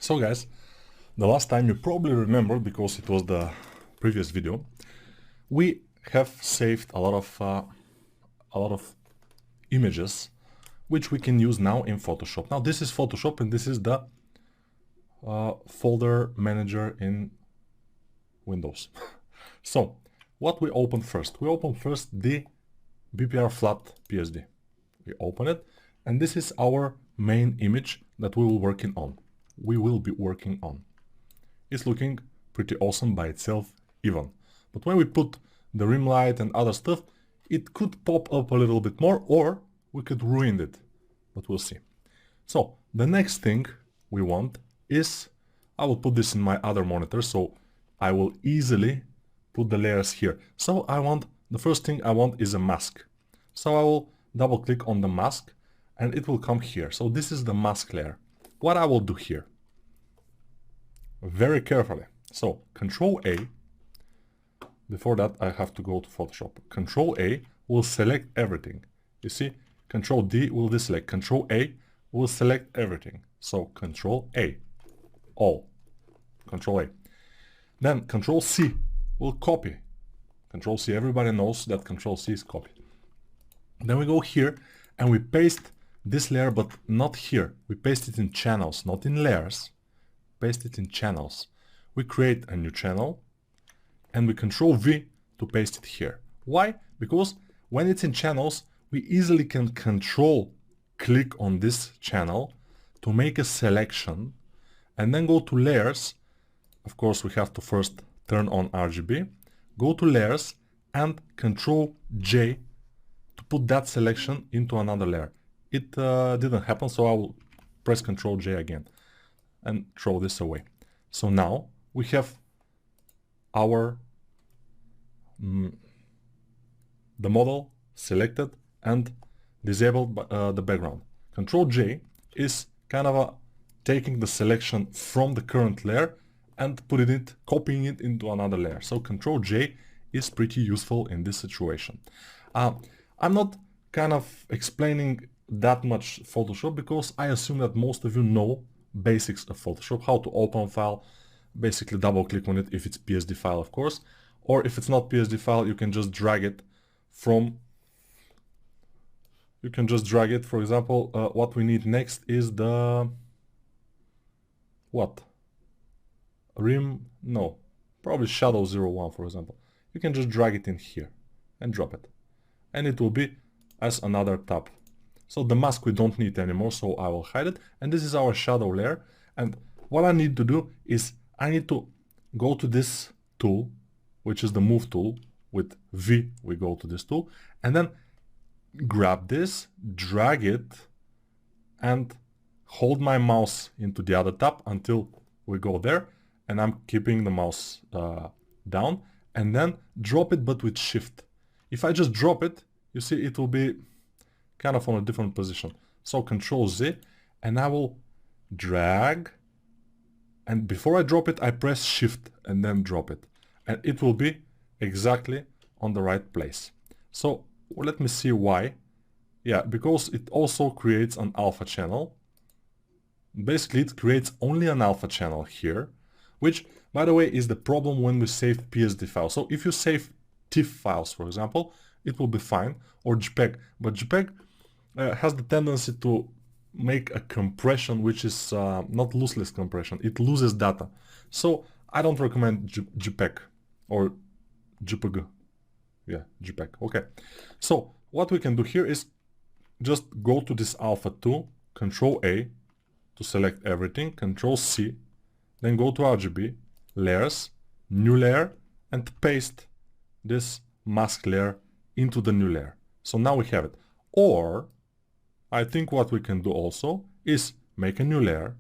So guys, the last time you probably remember, because it was the previous video, we have saved a lot of images which we can use now in Photoshop. Now this is Photoshop and this is the folder manager in Windows. So what we open first? We open first the BPR flat PSD. We open it and this is our main image that we will be working on. It's looking pretty awesome by itself even. But when we put the rim light and other stuff, it could pop up a little bit more, or we could ruin it, but we'll see. So the next thing we want is, I will put this in my other monitor so I will easily put the layers here. So the first thing I want is a mask. So I will double click on the mask and it will come here. So this is the mask layer. What I will do here, very carefully. So Control A, before that I have to go to Photoshop. Control A will select everything. You see, Control D will deselect. Control A will select everything. So Control A, all. Control A. Then Control C will copy. Control C, everybody knows that Control C is copy. Then we go here and we paste this layer, but not here. We paste it in channels, not in layers. Paste it in channels. We create a new channel and we Control V to paste it here. Why? Because when it's in channels, we easily can control click on this channel to make a selection and then go to layers. Of course, we have to first turn on RGB, go to layers and Control J to put that selection into another layer. It didn't happen, so I will press Control J again and throw this away. So now we have our the model selected and disabled the background. Control J is kind of taking the selection from the current layer and copying it into another layer. So Control J is pretty useful in this situation. I'm not kind of explaining that much Photoshop because I assume that most of you know basics of Photoshop, how to open a file, basically double click on it if it's PSD file, of course, or if it's not PSD file, you can just drag it from, for example, what we need next is the, probably Shadow 01, for example. You can just drag it in here and drop it, and it will be as another tab. So the mask we don't need anymore, so I will hide it. And this is our shadow layer. And what I need to do is I need to go to this tool, which is the move tool. With V, we go to this tool and then grab this, drag it and hold my mouse into the other tab until we go there. And I'm keeping the mouse down and then drop it, but with shift. If I just drop it, you see it will be kind of on a different position. So Control Z and I will drag, and before I drop it I press shift and then drop it, and it will be exactly on the right place. So let me see why. Yeah, because it also creates an alpha channel. Basically it creates only an alpha channel here, which by the way is the problem when we save PSD files. So if you save TIFF files, for example, it will be fine, or JPEG, but JPEG has the tendency to make a compression which is not lossless compression, it loses data. So I don't recommend JPEG or JPG. Yeah, JPEG. Okay. So what we can do here is just go to this alpha tool, Control A to select everything, Control C, then go to RGB, layers, new layer, and paste this mask layer into the new layer. So now we have it. Or I think what we can do also is make a new layer,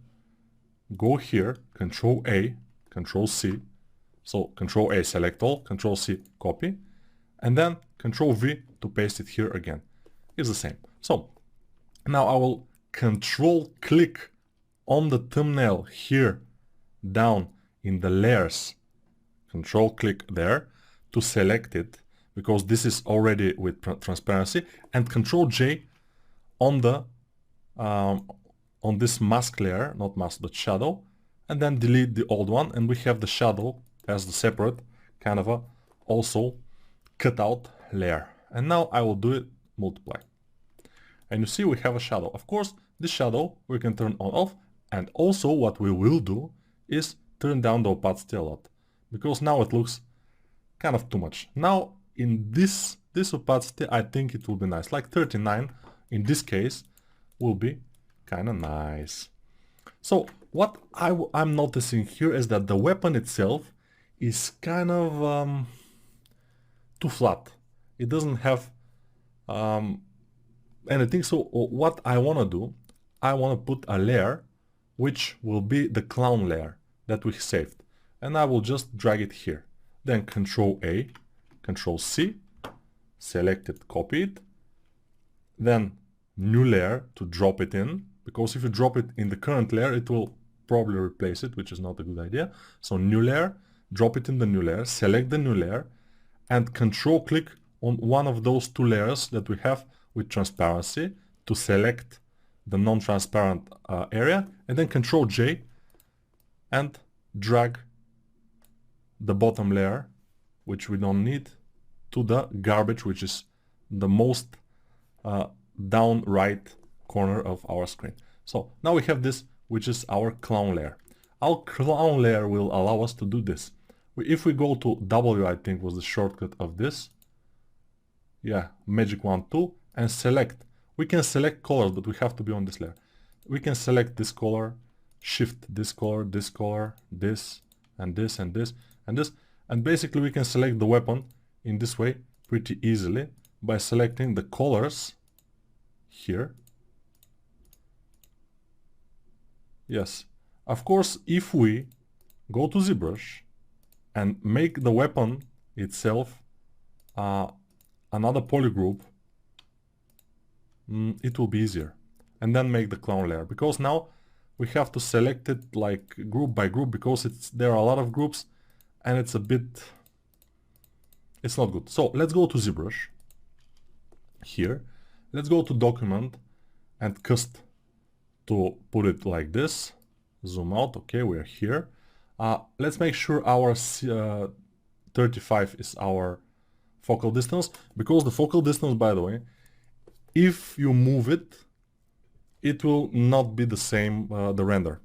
go here, Control A, Control C, so Control A select all, Control C copy, and then Control V to paste it here again. It's the same. So now I will Control click on the thumbnail here down in the layers, Control click there to select it, because this is already with transparency, and Control J on the on this mask layer, not mask but shadow, and then delete the old one, and we have the shadow as the separate kind of a also cut out layer. And now I will do it multiply. And you see we have a shadow. Of course, this shadow we can turn on off, and also what we will do is turn down the opacity a lot, because now it looks kind of too much. Now in this opacity I think it will be nice, like 39 in this case will be kind of nice. So what I'm noticing here is that the weapon itself is kind of too flat. It doesn't have anything. So what I want to do, I want to put a layer which will be the clown layer that we saved, and I will just drag it here. Then Control A, Control C, select it, copy it, then new layer to drop it in, because if you drop it in the current layer it will probably replace it, which is not a good idea. So new layer, drop it in the new layer, select the new layer, and control click on one of those two layers that we have with transparency to select the non-transparent area, and then Control J and drag the bottom layer, which we don't need, to the garbage, which is the most down right corner of our screen. So now we have this, which is our clown layer. Our clown layer will allow us to do this. If we go to W, I think was the shortcut of this. Yeah, Magic Wand tool, and select. We can select colors, but we have to be on this layer. We can select this color, shift this color, this, and this, and this, and this. And basically we can select the weapon in this way pretty easily by selecting the colors here. Yes, of course, if we go to ZBrush and make the weapon itself another polygroup, it will be easier. And then make the clown layer, because now we have to select it like group by group, because there are a lot of groups and it's not good. So let's go to ZBrush here. Let's go to document and cust to put it like this. Zoom out. Okay, we're here. Let's make sure our 35 is our focal distance, because the focal distance, by the way, if you move it, it will not be the same, the render,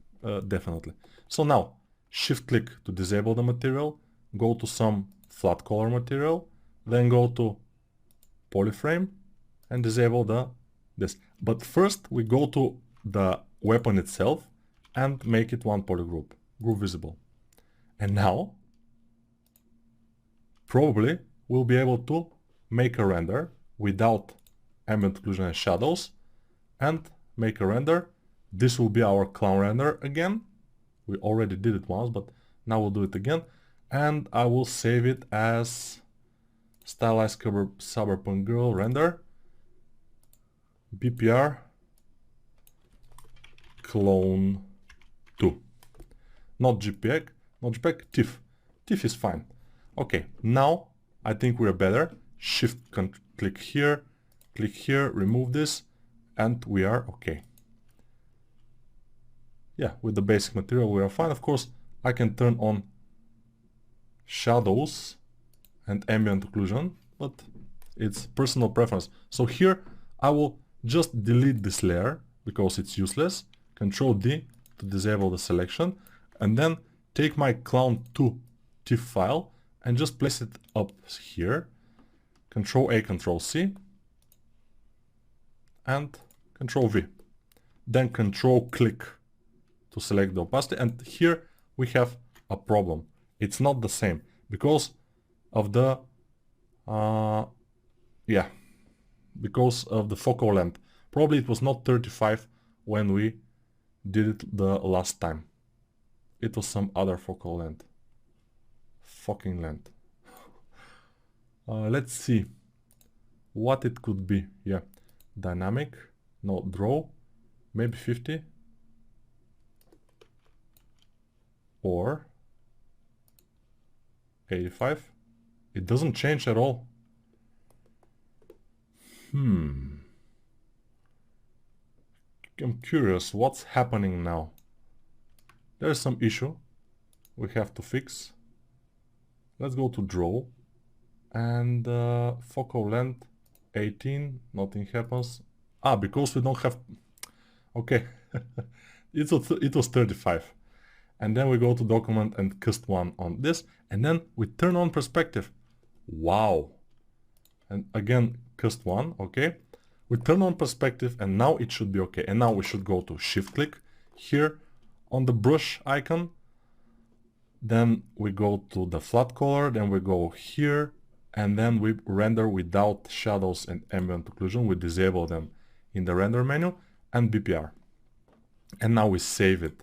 definitely. So now, shift click to disable the material, go to some flat color material, then go to polyframe and disable this. But first we go to the weapon itself and make it one polygroup, group visible. And now, probably we'll be able to make a render without ambient occlusion and shadows, and make a render. This will be our clown render again. We already did it once, but now we'll do it again. And I will save it as Stylized Cyberpunk Girl render. BPR clone 2. Not JPEG, TIFF. TIFF is fine. Okay, now I think we're better. Shift click here, remove this, and we are okay. Yeah, with the basic material we are fine. Of course, I can turn on shadows and ambient occlusion, but it's personal preference. So here I will just delete this layer because it's useless. Control D to disable the selection, and then take my clown 2 TIFF file and just place it up here. Control A, Control C, and Control V. Then Control click to select the opacity, and here we have a problem. It's not the same because of the because of the focal length. Probably it was not 35 when we did it the last time. It was some other focal length. Fucking length. Let's see what it could be. Yeah, dynamic, no, draw, maybe 50, or 85. It doesn't change at all. I'm curious what's happening now. there's some issue we have to fix. Let's go to draw and focal length 18, nothing happens. Because we don't have, okay, it was 35. And then we go to document and cast one on this, and then we turn on perspective. Wow. And again, cast one, okay. We turn on perspective and now it should be okay. And now we should go to shift click here on the brush icon. Then we go to the flat color, then we go here, and then we render without shadows and ambient occlusion. We disable them in the render menu and BPR. And now we save it.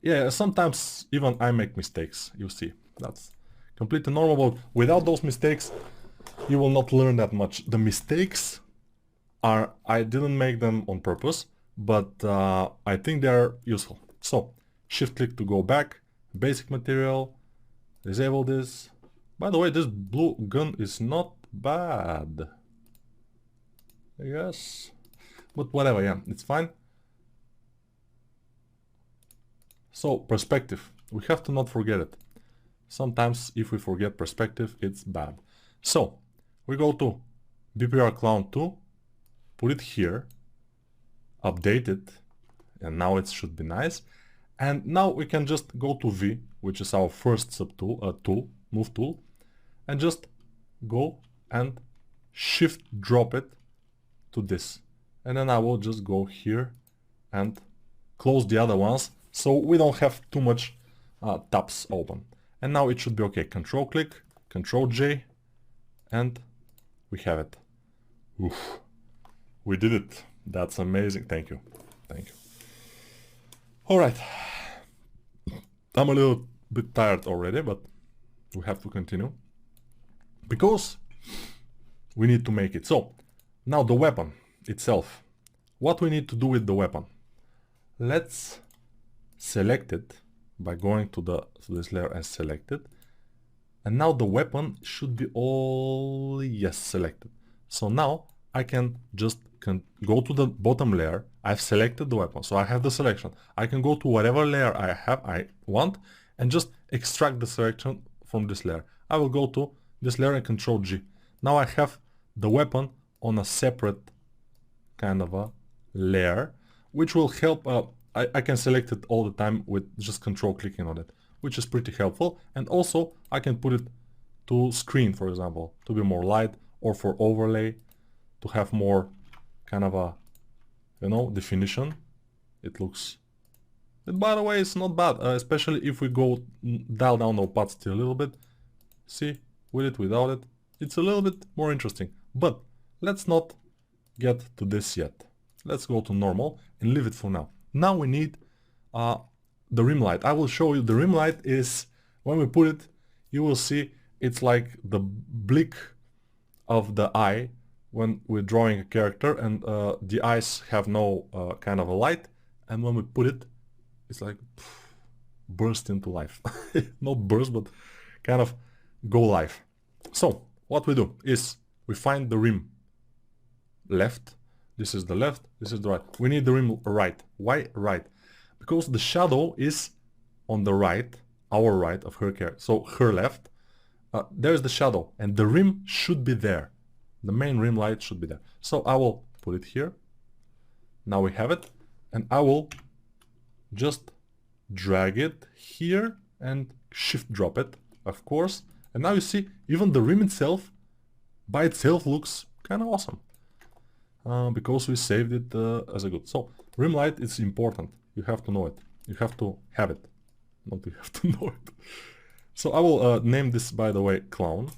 Yeah, sometimes even I make mistakes, you see. That's completely normal, but without those mistakes, you will not learn that much. The mistakes are, I didn't make them on purpose, but I think they're useful. So, shift click to go back, basic material, disable this. By the way, this blue gun is not bad. Yes, but whatever, yeah, it's fine. So, perspective, we have to not forget it. Sometimes if we forget perspective, it's bad. So, we go to BPR Clown 2, put it here, update it, and now it should be nice. And now we can just go to V, which is our first subtool, move tool, and just go and shift drop it to this. And then I will just go here and close the other ones, so we don't have too much tabs open. And now it should be okay. Control click, Control J, and we have it. Oof. We did it. That's amazing. Thank you. Thank you. Alright. I'm a little bit tired already, but we have to continue. Because we need to make it. So, now the weapon itself. What we need to do with the weapon. Let's select it by going to this layer and select it. And now the weapon should be all, yes, selected. So now I can just go to the bottom layer. I've selected the weapon, so I have the selection. I can go to whatever layer I want and just extract the selection from this layer. I will go to this layer and Control G. Now I have the weapon on a separate kind of a layer, which will help. I can select it all the time with just control clicking on it, which is pretty helpful. And also I can put it to screen, for example, to be more light, or for overlay, to have more kind of a, definition. It looks, by the way, it's not bad, especially if we go dial down the opacity a little bit. See, with it, without it, it's a little bit more interesting. But let's not get to this yet. Let's go to normal and leave it for now. Now we need the rim light. I will show you. The rim light is, when we put it, you will see it's like the blink of the eye when we're drawing a character, and the eyes have no kind of a light, and when we put it, it's like burst into life. Not burst, but kind of go live. So what we do is we find the rim left. This is the left, this is the right. We need the rim right. Why right? Because the shadow is on the right, our right of her character. So her left, there's the shadow, and the rim should be there. The main rim light should be there. So I will put it here. Now we have it, and I will just drag it here and shift drop it, of course. And now you see, even the rim itself, by itself, looks kind of awesome. Because we saved it as a good. So, rim light is important. You have to know it. You have to have it. Not you have to know it. So I will name this, by the way, clown.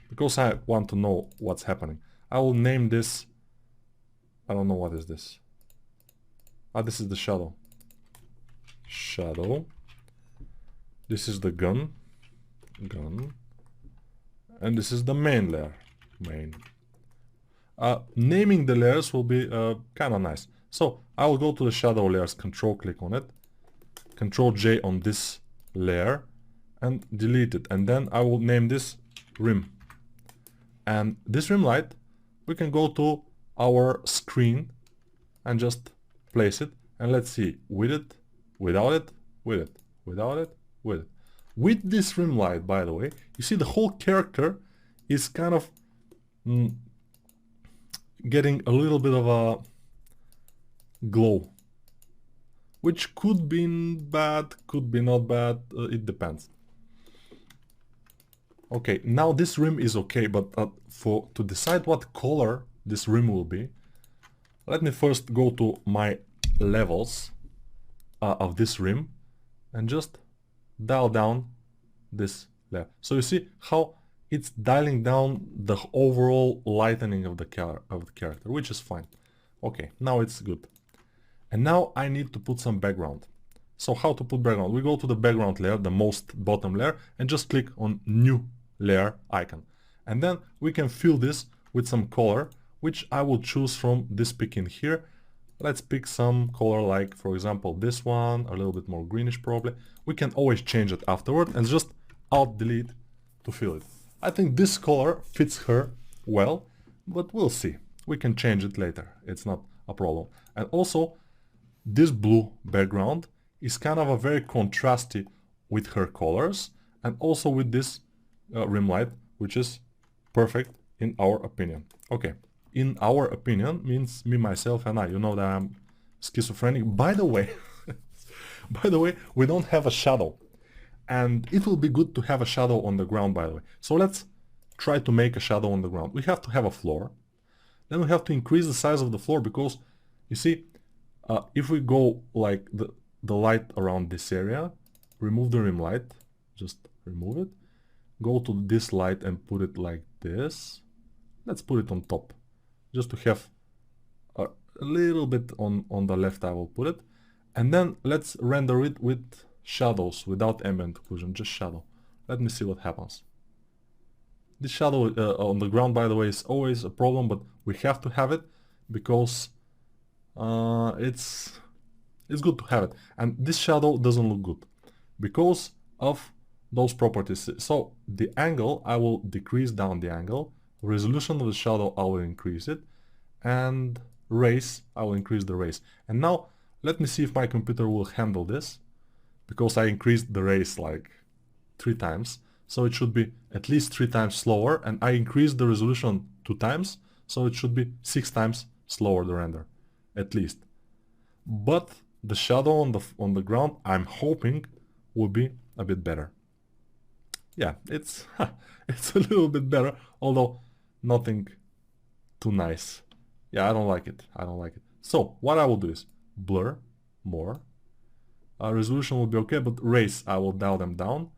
Because I want to know what's happening. I will name this, I don't know what is this. This is the shadow. Shadow. This is the gun. Gun. And this is the main layer. Main. Naming the layers will be kind of nice. So I will go to the shadow layers, control click on it, control J on this layer and delete it. And then I will name this rim. And this rim light, we can go to our screen and just place it. And let's see, with it, without it, with it, without it, with it. With this rim light, by the way, you see the whole character is kind of getting a little bit of a glow, which could be bad, could be not bad, it depends. Okay, now this rim is okay, but to decide what color this rim will be, let me first go to my levels of this rim and just dial down this level. So you see how it's dialing down the overall lightening of the character, which is fine. Okay, now it's good. And now I need to put some background. So how to put background? We go to the background layer, the most bottom layer, and just click on new layer icon. And then we can fill this with some color, which I will choose from this pick in here. Let's pick some color like, for example, this one, a little bit more greenish probably. We can always change it afterward and just Alt delete to fill it. I think this color fits her well, but we'll see. We can change it later. It's not a problem. And also, this blue background is kind of a very contrasty with her colors and also with this rim light, which is perfect in our opinion. Okay, in our opinion means me, myself, and I. You know that I'm schizophrenic. By the way, we don't have a shadow. And it will be good to have a shadow on the ground, by the way. So let's try to make a shadow on the ground. We have to have a floor. Then we have to increase the size of the floor because, you see, if we go like the light around this area, remove the rim light, just remove it, go to this light and put it like this. Let's put it on top, just to have a little bit on the left. I will put it. And then let's render it with shadows, without ambient occlusion, just shadow. Let me see what happens. This shadow on the ground, by the way, is always a problem, but we have to have it because it's good to have it. And this shadow doesn't look good because of those properties. So the angle, I will decrease down the angle, resolution of the shadow, I will increase it, and rays, I will increase the rays. And now let me see if my computer will handle this, because I increased the rays like 3 times, so it should be at least 3 times slower, and I increased the resolution 2 times, so it should be 6 times slower, the render, at least. But the shadow on the ground, I'm hoping, will be a bit better. Yeah, it's it's a little bit better, although nothing too nice. Yeah, I don't like it. I don't like it. So what I will do is blur more. Resolution will be okay, but rays, I will dial them down.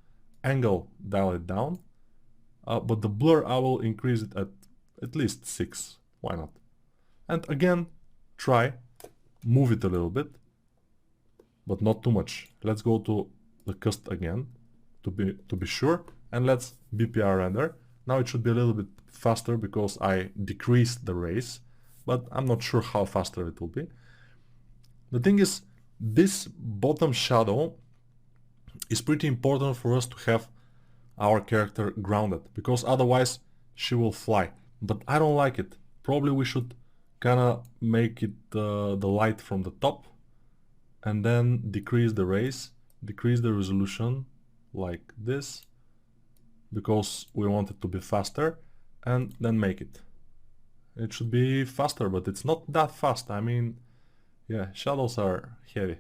Angle, dial it down. But the blur, I will increase it at least 6. Why not? And again, try, move it a little bit, but not too much. Let's go to the cust again to be sure, and let's BPR render. Now it should be a little bit faster because I decreased the rays, but I'm not sure how faster it will be. The thing is, this bottom shadow is pretty important for us to have our character grounded, because otherwise she will fly. But I don't like it. Probably we should kinda make it the light from the top and then decrease the rays, decrease the resolution like this, because we want it to be faster, and then make it. It should be faster, but it's not that fast. I mean, yeah, shadows are heavy.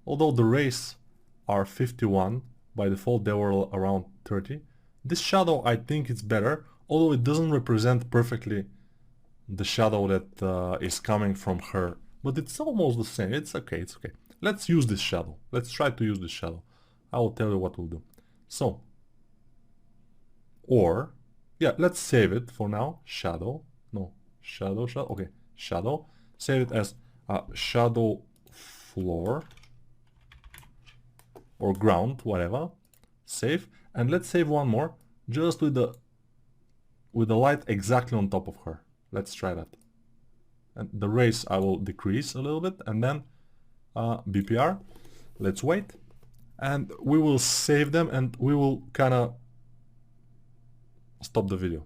Although the rays are 51, by default they were around 30. This shadow, I think it's better, although it doesn't represent perfectly the shadow that is coming from her. But it's almost the same. It's okay, it's okay. Let's use this shadow. Let's try to use this shadow. I will tell you what we'll do. So, or, yeah, let's save it for now. Shadow, no, shadow, okay, shadow. Save it as shadow floor or ground, whatever. Save, and let's save one more, just with the light exactly on top of her. Let's try that. And the rays I will decrease a little bit, and then BPR. Let's wait, and we will save them, and we will kind of stop the video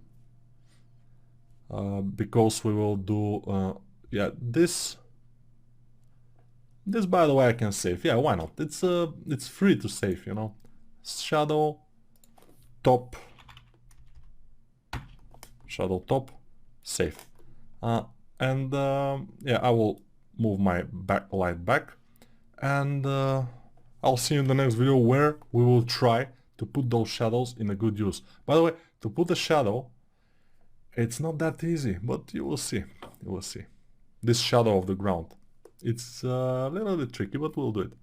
because we will do yeah, this This, by the way, I can save. Yeah, why not? It's free to save, you know. Shadow top, save. And yeah, I will move my backlight back, and I'll see you in the next video where we will try to put those shadows in a good use. By the way, to put a shadow, it's not that easy, but you will see. You will see. This shadow of the ground. It's a little bit tricky, but we'll do it.